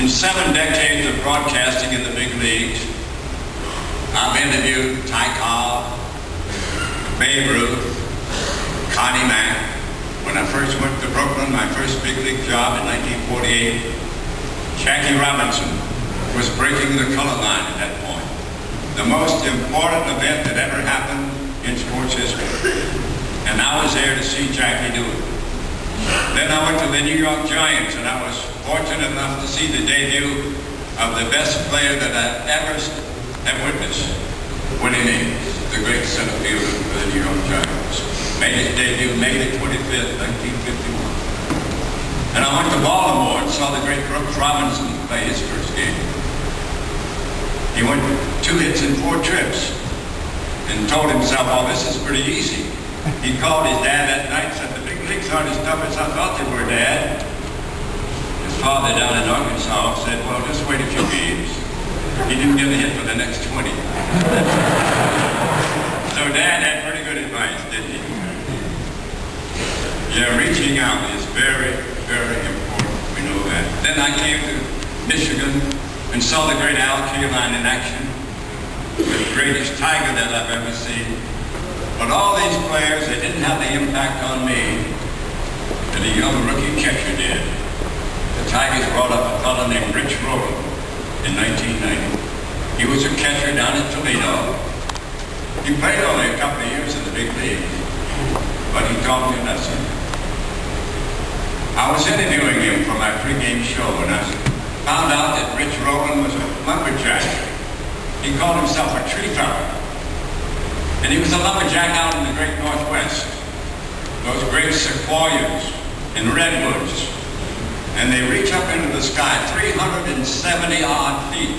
In 7 decades of broadcasting in the big leagues, I've interviewed Ty Cobb, Babe Ruth, Connie Mack. When I first went to Brooklyn, my first big league job in 1948, Jackie Robinson was breaking the color line at that point. The most important event that ever happened in sports history. And I was there to see Jackie do it. Then I went to the New York Giants, and I was fortunate enough to see the debut of the best player that I ever have witnessed, Willie Mays, the great center fielder for the New York Giants. Made his debut May the 25th, 1951. And I went to Baltimore and saw the great Brooks Robinson play his first game. He went 2 hits in 4 trips and told himself, oh, this is pretty easy. He called his dad that night and said, the big leagues aren't as tough as I thought they were, Dad. His father down in Arkansas said, well, just wait a few games. He didn't get a hit for the next 20. So Dad had pretty good advice, didn't he? Yeah, reaching out is very, very important. We know that. Then I came to Michigan and saw the great Al Kaline in action, the greatest Tiger that I've ever seen. But all these players, they didn't have the impact on me that a young rookie catcher did. The Tigers brought up a fellow named Rich Roden in 1990. He was a catcher down in Toledo. He played only a couple of years in the big league, but he taught me a lesson. I was interviewing him for my pregame show, and I found out that Rich Roden was a lumberjack. He called himself a tree thumper. And he was a lumberjack out in the great Northwest. Those great sequoias and redwoods. And they reach up into the sky, 370 odd feet.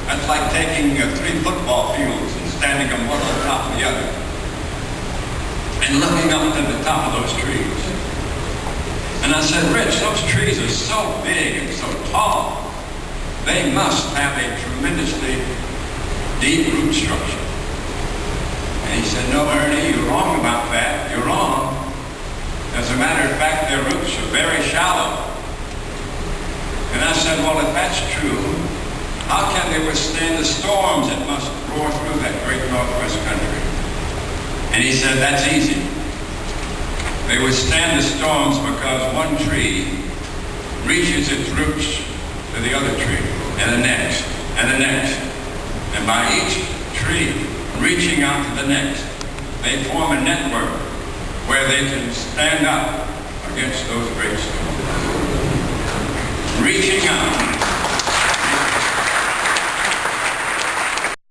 That's like taking 3 football fields and standing them one on top of the other. And looking up to the top of those trees. And I said, Rich, those trees are so big and so tall. They must have a tremendously deep root structure. And he said, no, Ernie, you're wrong about that. You're wrong. As a matter of fact, their roots are very shallow. And I said, well, if that's true, how can they withstand the storms that must roar through that great Northwest country? And he said, that's easy. They withstand the storms because one tree reaches its roots to the other tree, and the next, and the next. And by each tree reaching out to the next, they form a network where they can stand up against those great storms. Reaching out